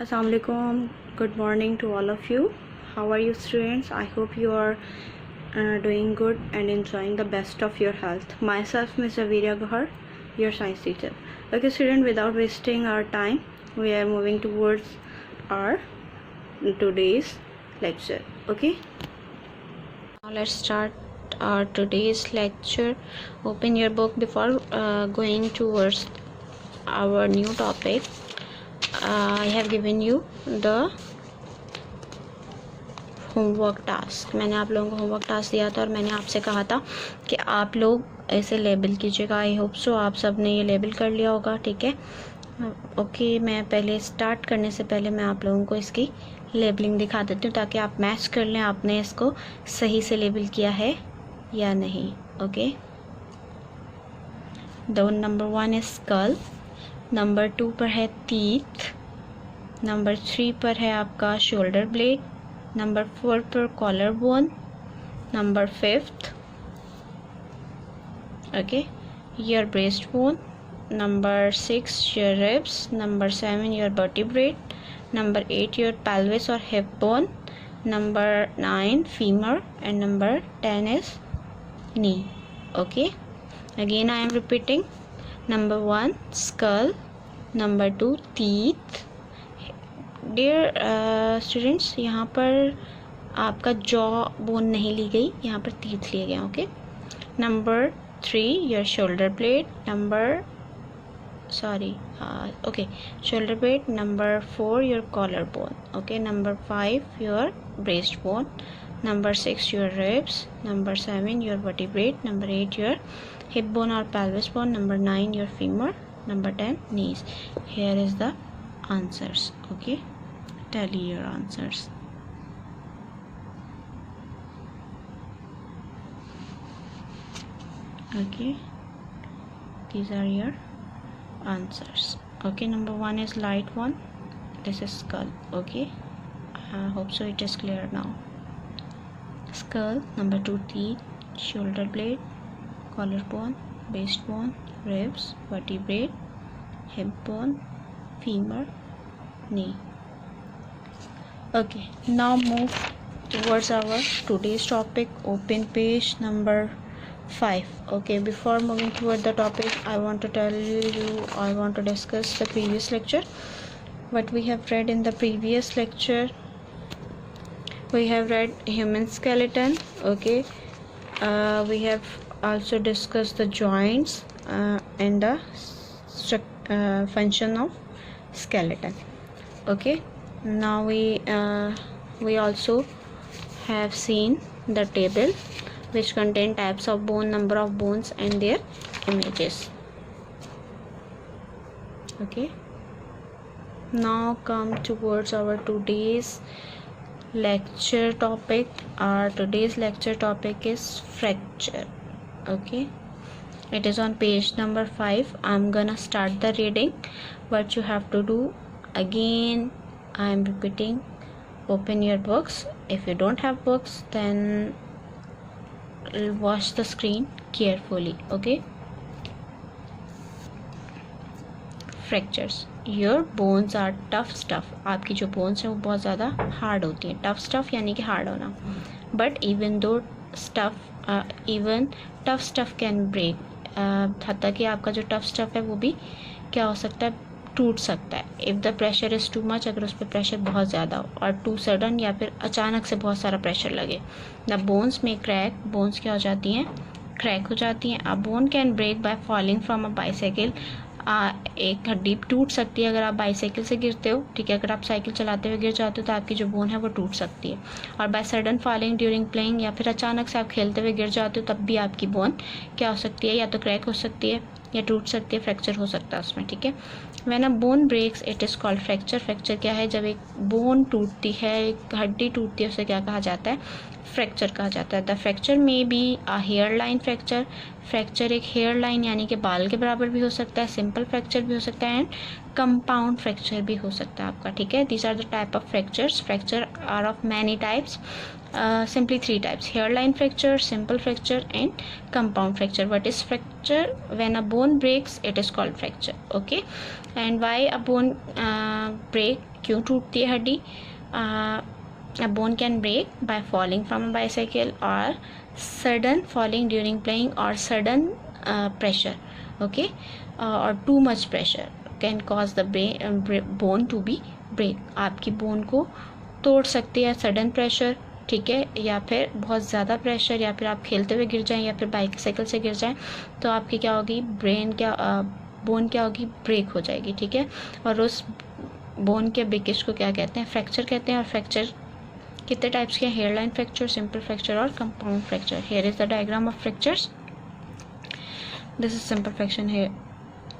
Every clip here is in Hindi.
Assalamualaikum. Good morning to all of you. How are you, students? I hope you are doing good and enjoying the best of your health. Myself, Ms. Aviria Gahar, your science teacher. Okay, student, without wasting our time, we are moving towards our today's lecture. Okay, now let's start our today's lecture. Open your book before going towards our new topic. I have given you the homework task. मैंने आप लोगों को होमवर्क टास्क दिया था और मैंने आपसे कहा था कि आप लोग ऐसे लेबल कीजिएगा. आई होप सो आप सब ने ये लेबल कर लिया होगा. ठीक है, ओके. मैं पहले स्टार्ट करने से पहले मैं आप लोगों को इसकी लेबलिंग दिखा देती हूँ ताकि आप मैच कर लें आपने इसको सही से लेबल किया है या नहीं. Okay, the number 1 is skull, number 2 पर है टीथ, नंबर 3 पर है आपका शोल्डर ब्लेड, नंबर 4 पर collar bone, number 5 okay your breast bone, number 6 your ribs, number 7 your vertebrate, number 8 your pelvis और hip bone, number 9 femur and number 10 is knee. Okay, again I am repeating. Number 1 skull, number 2 teeth. Dear students, यहाँ पर आपका जॉ बोन नहीं ली गई, यहाँ पर teeth लिए गए. Okay, number 3 your shoulder blade, shoulder blade, number 4 your collarbone. Okay, number 5 your breastbone, number 6 your ribs, number 7 your vertebrae, number 8 your hip bone or pelvis bone, number 9 your femur, number 10 knees. Here is the answers. Okay, tally your answers. Okay, these are your answers. Okay, number 1 is light one, this is skull. Okay, I hope so it is clear now. Skull, number 2 teeth, shoulder blade, collarbone, breastbone, ribs, vertebrae, hip bone, femur, knee. Okay, now move towards our today's topic. Open page number 5. Okay, before moving toward the topic, I want to discuss the previous lecture. What we have read in the previous lecture, we have read human skeleton. Okay, we have also discussed the joints and the function of skeleton. Okay, now we also have seen the table which contain types of bone, number of bones and their images. Okay, now come towards our today's lecture topic. Our today's lecture topic is fracture. Okay, it is on page number 5. I'm gonna start the reading. What you have to do, again I am repeating, open your books. If you don't have books, then watch the screen carefully. Okay, fractures. Your bones are tough stuff. आपकी जो bones हैं वो बहुत ज़्यादा hard होती हैं. Tough stuff यानी कि hard होना. But even tough stuff can break. हत्ता कि आपका जो tough stuff है वो भी क्या हो सकता है, टूट सकता है. If the pressure is too much, अगर उस पर pressure बहुत ज़्यादा हो और too sudden या फिर अचानक से बहुत सारा pressure लगे. The bones may crack. Bones क्या हो जाती हैं, क्रैक हो जाती हैं. A bone can break by falling from a bicycle. एक हड्डी टूट सकती है अगर आप बाईसाइकिल से गिरते हो. ठीक है, अगर आप साइकिल चलाते हुए गिर जाते हो तो आपकी जो बोन है वो टूट सकती है. और by sudden falling during playing, या फिर अचानक से आप खेलते हुए गिर जाते हो तब भी आपकी बोन क्या हो सकती है, या तो क्रैक हो सकती है या टूट सकती है, फ्रैक्चर हो सकता है उसमें. ठीक है, when a bone breaks it is called fracture. Fracture क्या है, जब एक बोन टूटती है, एक हड्डी टूटती है, उसे क्या कहा जाता है, फ्रैक्चर कहा जाता है. द फ्रैक्चर में be a hair line fracture. Fracture एक हेयर लाइन यानी कि बाल के बराबर भी हो सकता है, सिंपल फ्रैक्चर भी हो सकता है एंड कंपाउंड फ्रैक्चर भी हो सकता है आपका. ठीक है, these are the type of fractures. Fracture are of many types. simply three types: hairline fracture, simple fracture and compound fracture. What is fracture? When a bone breaks, it is called fracture. Okay, and why a bone break? क्यों टूटती है हड्डी? A bone can break by falling from a bicycle or sudden falling during playing or sudden pressure, okay, or too much pressure can cause the bone to be break. आपकी बोन को तोड़ सकती है सडन प्रेशर, ठीक है, या फिर बहुत ज़्यादा प्रेशर, या फिर आप खेलते हुए गिर जाएं या फिर बाइसाइकिल से गिर जाएं तो आपकी क्या होगी, बोन क्या होगी, ब्रेक हो जाएगी, ठीक है। और उस बोन के ब्रेकेज को क्या कहते हैं, फ्रैक्चर कहते हैं। और फ्रैक्चर कितने टाइप्स के हैं, हेयरलाइन फ्रैक्चर, सिंपल फ्रैक्चर और compound fracture. Here is the diagram of fractures, this is simple fracture, here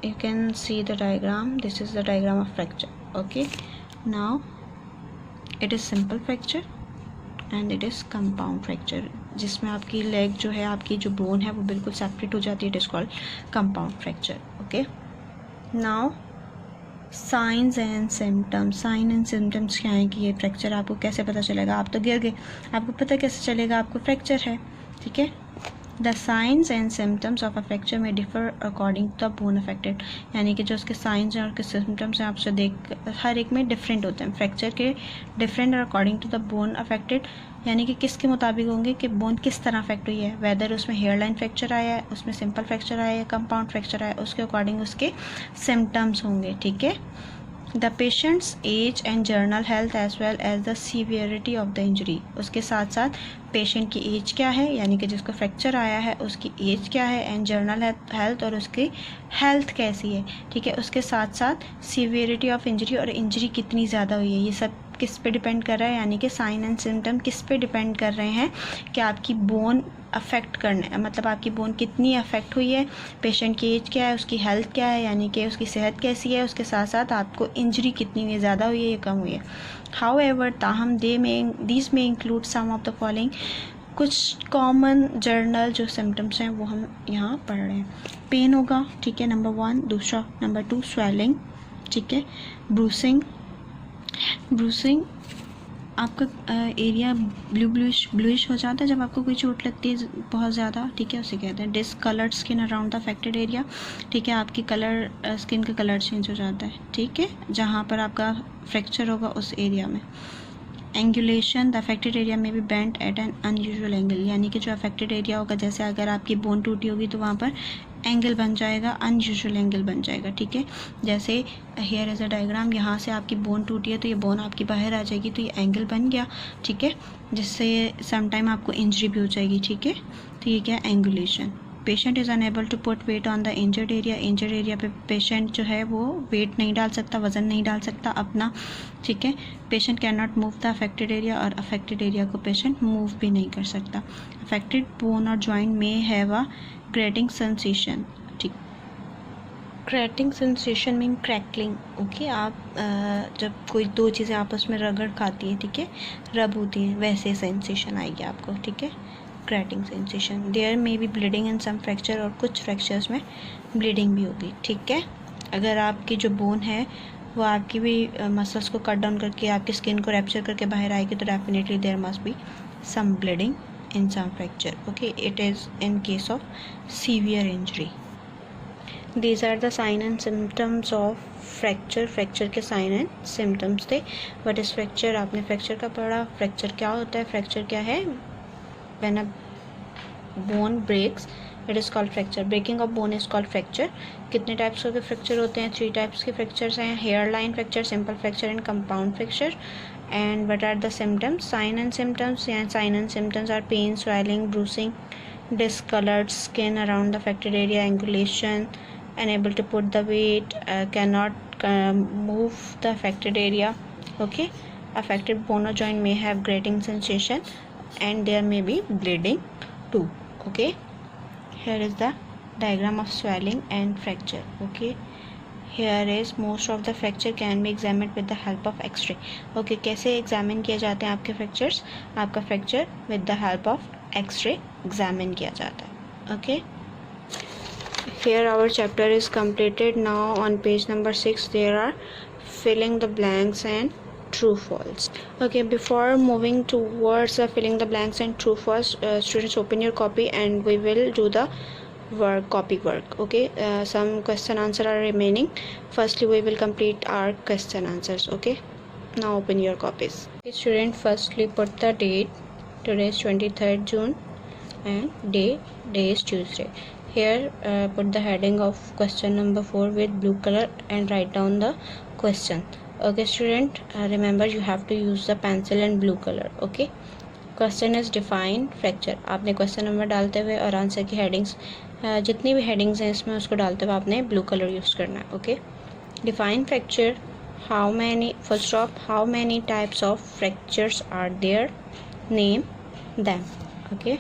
you can see the diagram, this is the diagram of fracture, okay। now it is simple fracture and it is compound fracture, जिसमें आपकी लेग जो है, आपकी जो बोन है वो बिल्कुल सेपरेट हो जाती है, it is called compound fracture, okay. Now signs and symptoms, sign and symptoms क्या है कि ये फ्रैक्चर आपको कैसे पता चलेगा, आप तो गिर गए, आपको पता कैसे चलेगा आपको फ्रैक्चर है, ठीक है। The signs and symptoms of a fracture में differ according to the bone affected, यानी कि जो उसके साइंस हैं और उसके सिम्टम्स हैं आपसे देख हर एक में डिफरेंट होते हैं। फ्रैक्चर के डिफरेंट और according to the bone affected, यानी कि किसके मुताबिक होंगे कि बोन किस तरह अफेक्ट हुई है, वेदर उसमें हेयरलाइन फ्रैक्चर आया है, उसमें सिंपल फ्रैक्चर आया है, कंपाउंड फ्रैक्चर आया है, उसके अकॉर्डिंग उसके सिम्टम्स होंगे, ठीक है। The patients age and general health as well as the severity of the injury, उसके साथ साथ पेशेंट की एज क्या है, यानी कि जिसको फ्रैक्चर आया है उसकी एज क्या है, एंड जर्नल हेल्थ और उसकी हेल्थ कैसी है, ठीक है। उसके साथ साथ सीवियरिटी ऑफ इंजरी और इंजरी कितनी ज़्यादा हुई है, ये सब किस पे डिपेंड कर रहा है, यानी कि साइन एंड सिम्टम किस पे डिपेंड कर रहे हैं कि आपकी बोन अफेक्ट करने, मतलब आपकी बोन कितनी अफेक्ट हुई है, पेशेंट की एज क्या है, उसकी हेल्थ क्या है, यानी कि उसकी सेहत कैसी है, उसके साथ साथ आपको इंजरी कितनी हुई है, ज़्यादा हुई है या कम हुई है। हाउएवर ताहम दीज में include some of the following, कुछ कॉमन जर्नल जो सिम्टम्स हैं वो हम यहाँ पढ़ रहे हैं। पेन होगा, ठीक है, नंबर 1, दूसरा नंबर 2 स्वेलिंग, ठीक है, ब्रूसिंग आपका एरिया ब्लूइश हो जाता है जब आपको कोई चोट लगती है बहुत ज़्यादा, ठीक है, उसे कहते हैं। Discoloured skin around the affected area, ठीक है, आपकी स्किन का कलर चेंज हो जाता है, ठीक है, जहाँ पर आपका फ्रैक्चर होगा उस एरिया में। एंगुलेशन, द अफेक्टेड एरिया में भी bent at an unusual angle, यानी कि जो अफेक्टेड एरिया होगा, जैसे अगर आपकी बोन टूटी होगी तो वहाँ पर एंगल बन जाएगा, अनयूजुअल एंगल बन जाएगा, ठीक है। जैसे हियर इज अ डायग्राम, यहाँ से आपकी बोन टूटी है तो ये बोन आपकी बाहर आ जाएगी तो ये एंगल बन गया, ठीक है, जिससे समटाइम आपको इंजरी भी हो जाएगी, ठीक है। तो ये क्या, angulation. Patient is unable to put weight on the injured area पे पेशेंट जो है वो वेट नहीं डाल सकता, वज़न नहीं डाल सकता अपना, ठीक है। Patient can not move the affected area, और अफेक्टेड एरिया को पेशेंट मूव भी नहीं कर सकता। अफेक्टेड बोन और जॉइंट में हैव अ ग्रेटिंग सेंसेशन, ठीक, grating sensation mean crackling, okay. आप जब कोई दो चीज़ें आपस में रगड़ खाती हैं, ठीक है, रब होती हैं, वैसे सेंसेशन आएगी आपको, ठीक है, ग्रेटिंग सेंसेशन। देयर में भी ब्लीडिंग इन सम फ्रैक्चर, और कुछ फ्रैक्चर्स में ब्लीडिंग भी होगी, ठीक है। अगर आपकी जो बोन है वो आपकी भी मसल्स को कट डाउन करके आपकी स्किन को रैप्चर करके बाहर आएगी तो definitely there must be some bleeding in some fracture, okay, it is in case of severe injury. These are the sign and symptoms of fracture के sign and symptoms थे। what is fracture, आपने fracture का पढ़ा, fracture क्या होता है, fracture क्या है, when a bone breaks it is called fracture, breaking of bone is called fracture। कितने टाइप्स के फ्रैक्चर होते हैं, 3 टाइप्स के फ्रैक्चर्स हैं, hair line fracture, simple fracture and compound fracture. And what are the symptoms, sign and symptoms, and sign and symptoms are pain, swelling, bruising, discolored skin around the affected area, angulation, unable to put the weight, cannot move the affected area, okay. Affected bone or joint may have grating sensation and there may be bleeding too, okay. Here is the diagram of swelling and fracture, okay. Here is most of the fracture can be examined with the help of X-ray, okay। कैसे एग्जामिन किए जाते हैं आपके फ्रैक्चर्स, आपका fracture with the help of X-ray examine किया जाता है, okay। Here our chapter is completed. Now on page number 6 there are filling the blanks and true false, okay। Before moving towards filling the blanks and true false, students open your copy and we will do the copy work, okay। Some question answer are remaining, firstly we will complete our question answers, okay। Now open your copies. Okay, student, firstly put the date. Today is 23rd June and day is Tuesday. Here put the heading of question number 4 with blue color and write down the question. Okay student, remember you have to use the pencil and blue color. Okay, question is define fracture. आपने क्वेश्चन नंबर डालते हुए और आंसर की हेडिंग्स जितनी भी हेडिंग्स हैं इसमें उसको डालते हुए आपने ब्लू कलर यूज़ करना है. Okay, define fracture. How many, full stop, how many types of fractures are there? Name them. Okay,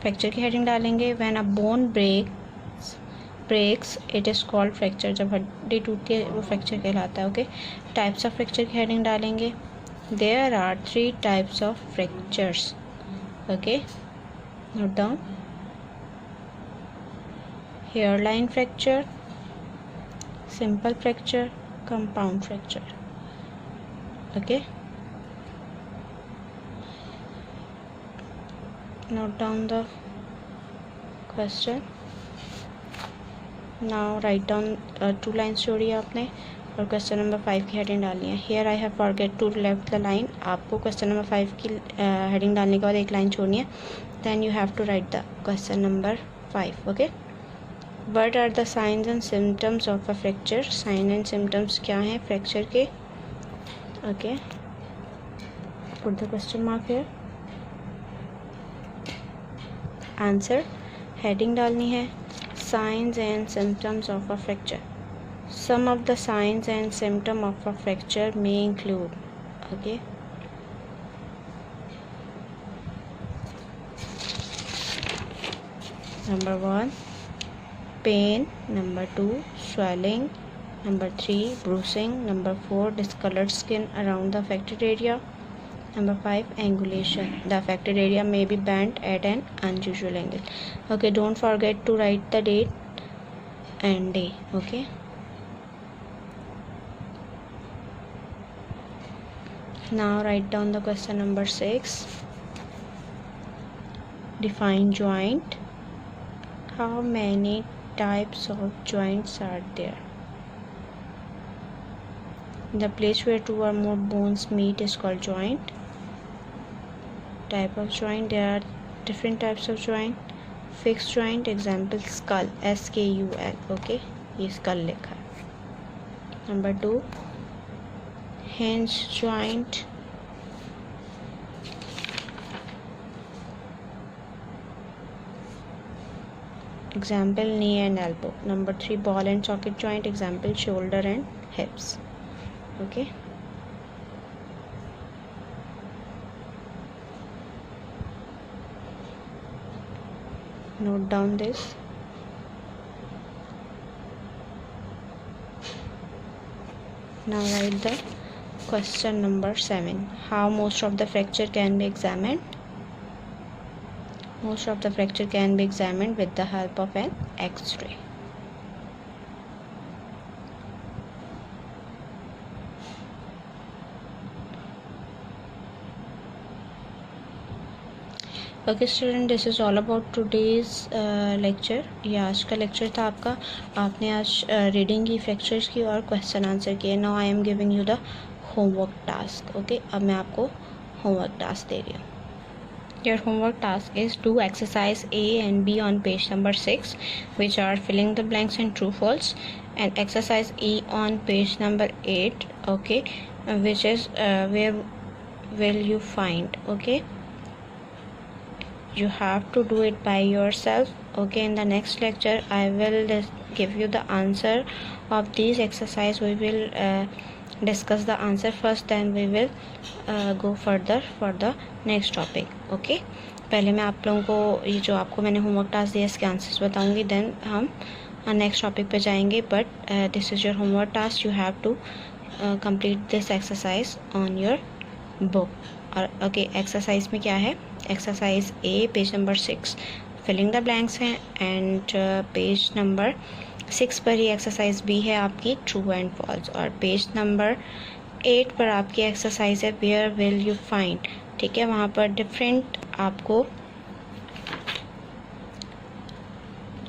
fracture की हेडिंग डालेंगे. When a bone breaks it is called fracture. जब हड्डी टूटती है वो फ्रैक्चर कहलाता है. ओके, टाइप्स ऑफ फ्रैक्चर की हेडिंग डालेंगे. There are 3 types of fractures. Okay, note down. Hairline fracture, simple fracture, compound fracture. Okay, note down the question. Now write down 2 lines छोड़ी आपने और क्वेश्चन नंबर 5 की हेडिंग डालनी है. Here I have forget to left the line. आपको क्वेश्चन नंबर 5 की हेडिंग डालने के बाद एक लाइन छोड़नी है. Then you have to write the question number 5. Okay, What are the signs and symptoms of a fracture? Sign and symptoms क्या हैं फ्रैक्चर के? Okay, put the question mark here. Answer, heading डालनी है. Signs and symptoms of a fracture. Some of the signs and symptoms of a fracture may include. Okay, number 1, pain. Number 2, swelling. Number 3, bruising. Number 4, discolored skin around the affected area. Number 5, angulation. The affected area may be bent at an unusual angle. Okay, don't forget to write the date and day. Okay, now write down the question number 6. Define joint. How many types of joints are there? The place where 2 or more bones meet is called joint. Type of joint, there are different types of joint. Fixed joint, example skull, SKUL. Okay, ये skull लिखा है. Number 2, hinge joint. Example knee and elbow. Number 3, ball and socket joint. Example shoulder and hips. Okay, note down this. Now write the question number 7. How most of the fracture can be examined? Most of the fracture can be examined with the help of an X-ray. Okay student, this is all about today's lecture. ये आज का लेक्चर था आपका. आपने आज रीडिंग की, फ्रैक्चर्स की और क्वेश्चन आंसर किए. Now I am giving you the homework task. Okay, अब मैं आपको होमवर्क टास्क दे रही हूँ. Your homework task is do exercise A and B on page number 6, which are filling the blanks and true false, and exercise E on page number 8. Okay, which is where will you find. Okay, you have to do it by yourself. Okay, in the next lecture I will give you the answer of these exercise. We will discuss the answer first, then we will go further for the next topic. Okay, पहले मैं आप लोगों को ये जो आपको मैंने होमवर्क टास्क दिया इसके आंसर्स बताऊंगी, देन हम नेक्स्ट टॉपिक पे जाएंगे. But this is your homework task. You have to complete this exercise on your book. और ओके, एक्सरसाइज में क्या है? Exercise A page number 6 filling the blanks हैं, एंड पेज नंबर 6 पर ही एक्सरसाइज बी है आपकी ट्रू एंड फॉल्स, और पेज नंबर 8 पर आपकी एक्सरसाइज है वेयर विल यू फाइंड. ठीक है, वहाँ पर डिफरेंट आपको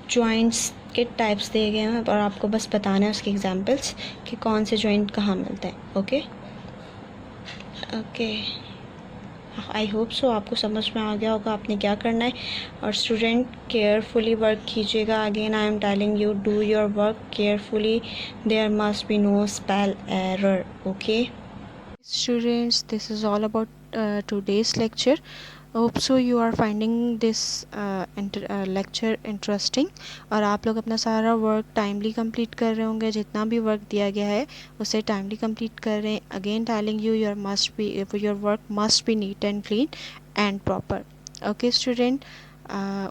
जॉइंट्स के टाइप्स दिए गए हैं और आपको बस बताना है उसके एग्जांपल्स कि कौन से जॉइंट कहाँ मिलते हैं। Okay okay, I hope so आपको समझ में आ गया होगा आपने क्या करना है। और स्टूडेंट केयरफुली वर्क कीजिएगा। Again I am telling you, do your work carefully, there must be no spell error. Okay Students, this is all about today's lecture. Hope so you are finding this lecture interesting और आप लोग अपना सारा वर्क टाइमली कंप्लीट कर रहे होंगे। जितना भी वर्क दिया गया है उसे टाइमली कंप्लीट कर रहे हैं। Again telling you your work must be neat and clean and proper. Okay student,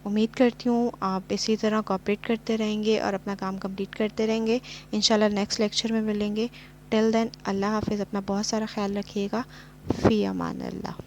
उम्मीद करती हूँ आप इसी तरह कोऑपरेट करते रहेंगे और अपना काम कंप्लीट करते रहेंगे। इंशाल्लाह नेक्स्ट लेक्चर में मिलेंगे। टिल देन अल्लाह हाफिज़, अपना बहुत सारा ख्याल रखिएगा। फ़ी अमान अल्लाह।